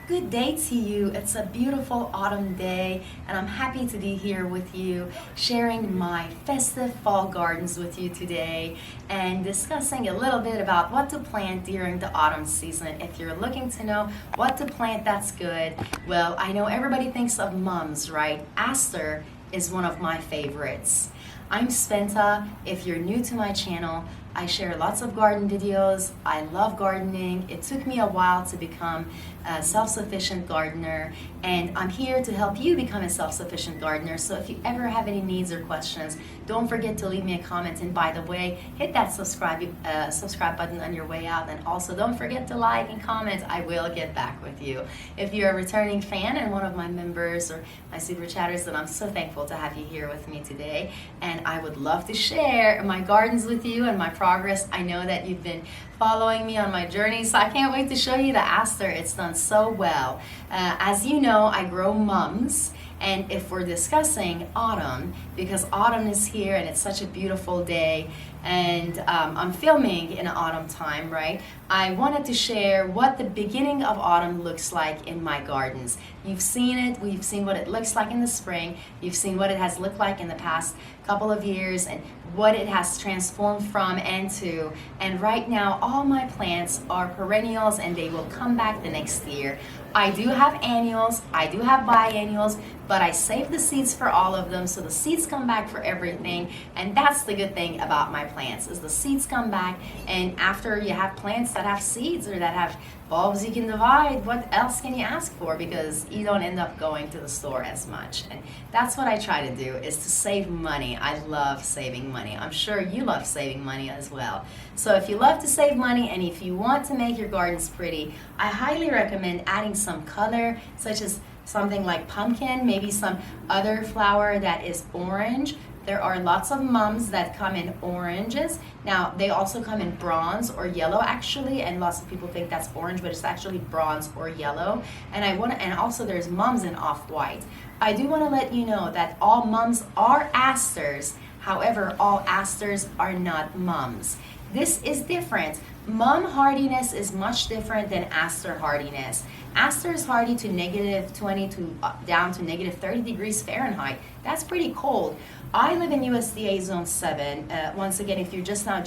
Good day to you. It's a beautiful autumn day, and I'm happy to be here with you, sharing my festive fall gardens with you today and discussing a little bit about what to plant during the autumn season. If you're looking to know what to plant that's good, well, I know everybody thinks of mums, right? Aster is one of my favorites. I'm Spenta. If you're new to my channel, I share lots of garden videos. I love gardening. It took me a while to become a self-sufficient gardener, and I'm here to help you become a self-sufficient gardener. So if you ever have any needs or questions, don't forget to leave me a comment. And by the way, hit that subscribe button on your way out, and also don't forget to like and comment. I will get back with you. If you're a returning fan and one of my members or my super chatters, then I'm so thankful to have you here with me today, and I would love to share my gardens with you and my progress. I know that you've been following me on my journey, so I can't wait to show you the Aster. It's done so well. As you know, I grow mums, and if we're discussing autumn, because autumn is here and it's such a beautiful day, and I'm filming in autumn time, right? I wanted to share what the beginning of autumn looks like in my gardens. You've seen it, we've seen what it looks like in the spring, you've seen what it has looked like in the past couple of years and what it has transformed from and to, and right now all my plants are perennials and they will come back the next year. I do have annuals, I do have biennials, but I save the seeds for all of them, so the seeds come back for everything, and that's the good thing about my plants, is the seeds come back, and after you have plants that have seeds or that have bulbs you can divide, what else can you ask for? Because you don't end up going to the store as much, and that's what I try to do, is to save money. I love saving money. I'm sure you love saving money as well. So if you love to save money and if you want to make your gardens pretty, I highly recommend adding some color, such as something like pumpkin, maybe some other flower that is orange. There are lots of mums that come in oranges. Now, they also come in bronze or yellow actually, and lots of people think that's orange, but it's actually bronze or yellow. And also there's mums in off-white. I do want to let you know that all mums are asters. However, all asters are not mums. This is different. Mum hardiness is much different than aster hardiness. Aster is hardy to -20 to down to -30 degrees Fahrenheit. That's pretty cold. I live in USDA Zone 7. Once again, if you're just now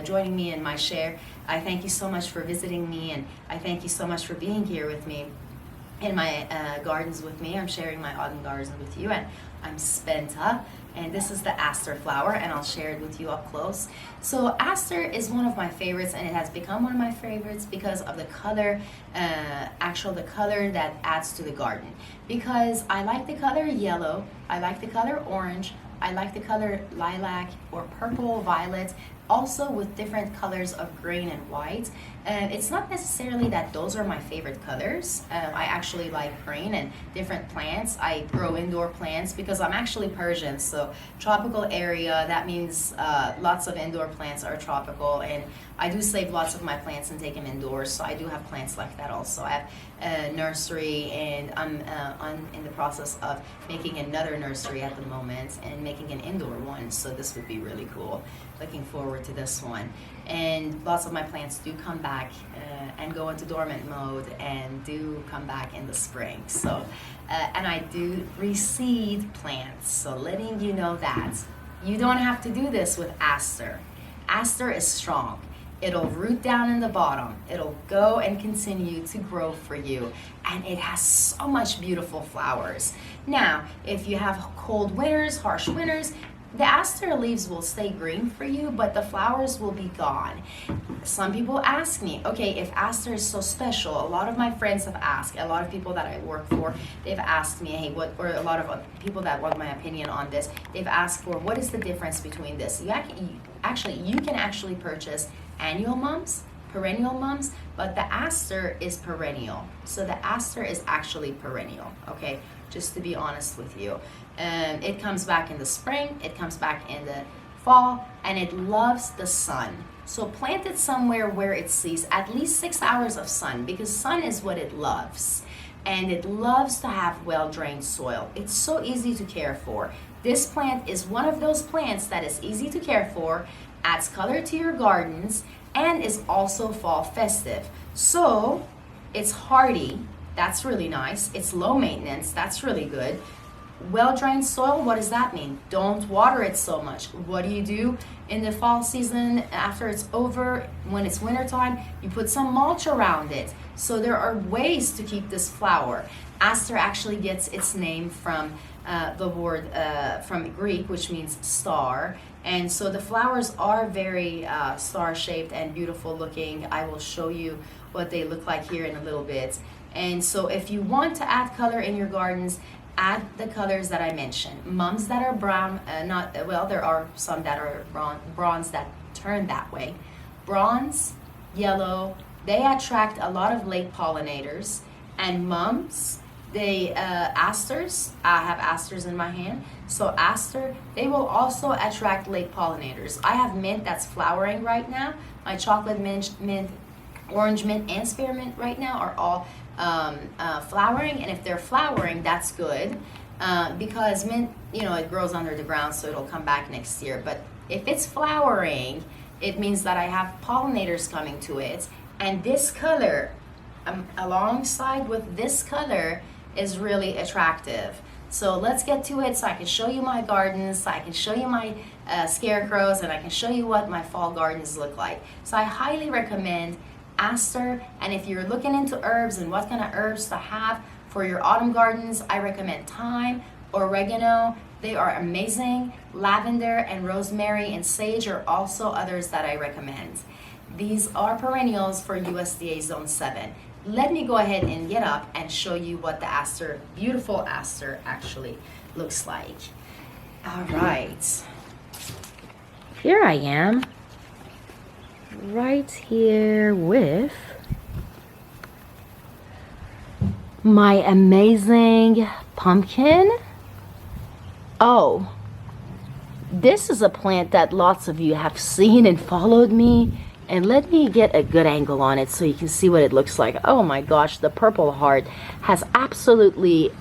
joining me in my share, I thank you so much for visiting me, and I thank you so much for being here with me in my gardens with me. I'm sharing my autumn gardens with you, and I'm Spenta, and this is the Aster flower, and I'll share it with you up close. So Aster is one of my favorites, and it has become one of my favorites because of the color, the color that adds to the garden. Because I like the color yellow, I like the color orange, I like the color lilac or purple, violet, also with different colors of green and white. It's not necessarily that those are my favorite colors. I actually like green and different plants. I grow indoor plants because I'm actually Persian, so tropical area, that means lots of indoor plants are tropical, and I do save lots of my plants and take them indoors, so I do have plants like that also. I have a nursery, and I'm in the process of making another nursery at the moment and making an indoor one, so this would be really cool. Looking forward to this one. And lots of my plants do come back and go into dormant mode and do come back in the spring. So, and I do reseed plants, so letting you know that. You don't have to do this with Aster. Aster is strong. It'll root down in the bottom. It'll go and continue to grow for you. And it has so much beautiful flowers. Now, if you have cold winters, harsh winters, the Aster leaves will stay green for you, but the flowers will be gone. Some people ask me, okay, if Aster is so special, a lot of my friends have asked, a lot of people that I work for, they've asked me, hey, what, or a lot of people that want my opinion on this, they've asked for, what is the difference between this? You can actually purchase annual mums, perennial mums, but the Aster is perennial. So the Aster is actually perennial, okay? Just to be honest with you. It comes back in the spring, it comes back in the fall, and it loves the sun. So plant it somewhere where it sees at least 6 hours of sun, because sun is what it loves. And it loves to have well-drained soil. It's so easy to care for. This plant is one of those plants that is easy to care for, adds color to your gardens, and is also fall festive. So it's hardy. That's really nice. It's low maintenance. That's really good. Well-drained soil, what does that mean? Don't water it so much. What do you do in the fall season after it's over? When it's wintertime, you put some mulch around it. So there are ways to keep this flower. Aster actually gets its name from the word from Greek, which means star. And so the flowers are very star-shaped and beautiful looking. I will show you what they look like here in a little bit. And so if you want to add color in your gardens, add the colors that I mentioned. Mums that are brown, there are some that are bronze that turn that way. Bronze, yellow, they attract a lot of late pollinators. And mums, they, asters, I have asters in my hand. So aster, they will also attract late pollinators. I have mint that's flowering right now. My chocolate mint, orange mint, and spearmint right now are all flowering, and if they're flowering, that's good because mint, it grows under the ground, so it'll come back next year. But if it's flowering, it means that I have pollinators coming to it, and this color alongside with this color is really attractive. So let's get to it so I can show you my gardens, so I can show you my scarecrows, and I can show you what my fall gardens look like. So I highly recommend aster, and if you're looking into herbs and what kind of herbs to have for your autumn gardens, I recommend thyme, oregano. They are amazing. Lavender and rosemary and sage are also others that I recommend. These are perennials for USDA Zone 7. Let me go ahead and get up and show you what the aster, beautiful aster, actually looks like. All right, here I am, right here with my amazing pumpkin. Oh, this is a plant that lots of you have seen and followed me, and let me get a good angle on it so you can see what it looks like. Oh my gosh, the purple heart has absolutely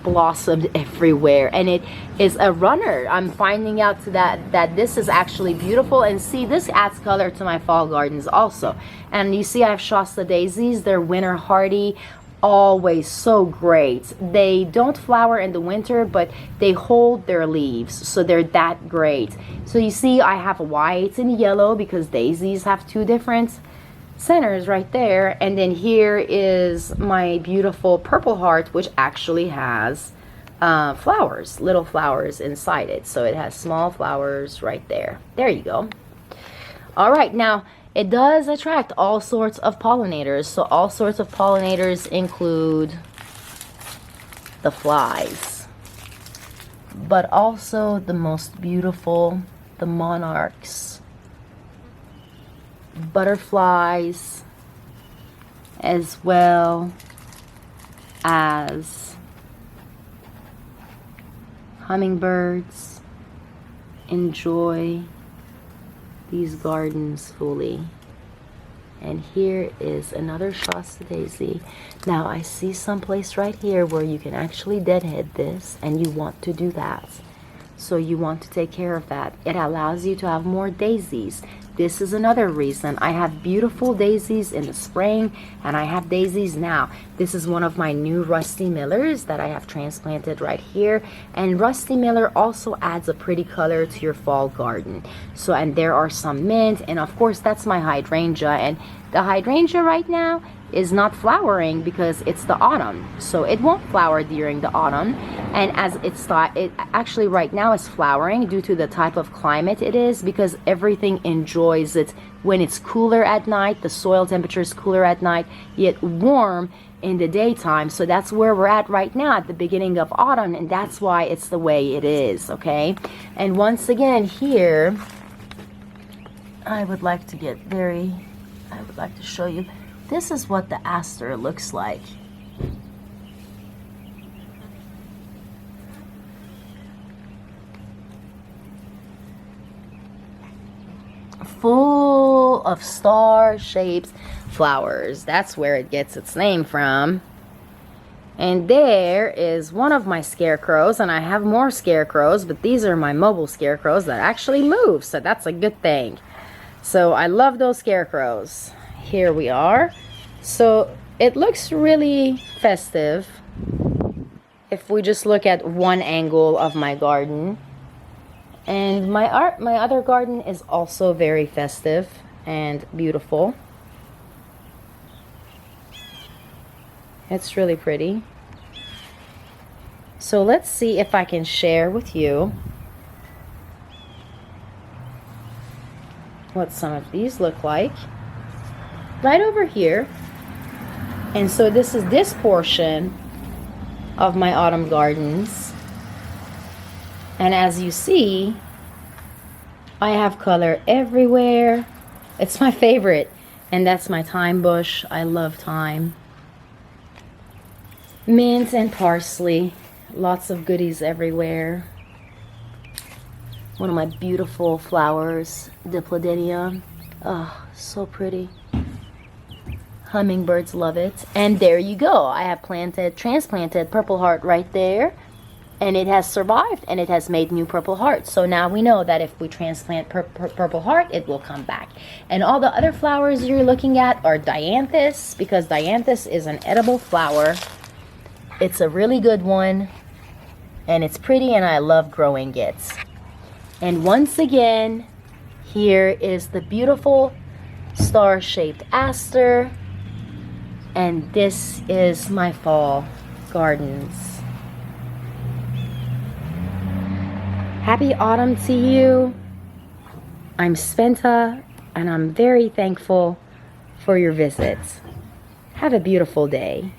blossomed everywhere, and it is a runner. I'm finding out that this is actually beautiful, and see, this adds color to my fall gardens also. And you see I have Shasta daisies. They're winter hardy, always so great. They don't flower in the winter, but they hold their leaves, so they're that great. So you see I have white and yellow because daisies have two different centers right there. And then here is my beautiful purple heart, which actually has flowers, little flowers inside it. So it has small flowers right there. There you go. All right, now it does attract all sorts of pollinators. So all sorts of pollinators include the flies, but also the most beautiful, the monarchs, butterflies, as well as hummingbirds enjoy these gardens fully. And here is another Shasta daisy. Now I see someplace right here where you can actually deadhead this, and you want to do that. So you want to take care of that. It allows you to have more daisies. This is another reason I have beautiful daisies in the spring, and I have daisies now. This is one of my new Rusty Millers that I have transplanted right here. And Rusty Miller also adds a pretty color to your fall garden. So, and there are some mint, and of course that's my hydrangea. And the hydrangea right now is not flowering because it's the autumn, so it won't flower during the autumn. And as it actually right now is flowering due to the type of climate it is, because everything enjoys it when it's cooler at night. The soil temperature is cooler at night, yet warm in the daytime. So that's where we're at right now, at the beginning of autumn, and that's why it's the way it is. Okay, and once again here I would like to show you. This is what the aster looks like. Full of star-shaped flowers. That's where it gets its name from. And there is one of my scarecrows, and I have more scarecrows, but these are my mobile scarecrows that actually move, so that's a good thing. So I love those scarecrows. Here we are. So it looks really festive if we just look at one angle of my garden. And my other garden is also very festive and beautiful. It's really pretty. So let's see if I can share with you what some of these look like. Right over here. And so this is this portion of my autumn gardens. And as you see, I have color everywhere. It's my favorite. And that's my thyme bush. I love thyme. Mint and parsley. Lots of goodies everywhere. One of my beautiful flowers, Diplodenium. Oh, so pretty. Hummingbirds love it. And there you go. I have transplanted Purple Heart right there. And it has survived and it has made new Purple Hearts. So now we know that if we transplant Purple Heart, it will come back. And all the other flowers you're looking at are Dianthus, because Dianthus is an edible flower. It's a really good one. And it's pretty and I love growing it. And once again, here is the beautiful star-shaped Aster. And this is my fall gardens. Happy autumn to you. I'm Spenta, and I'm very thankful for your visit. Have a beautiful day.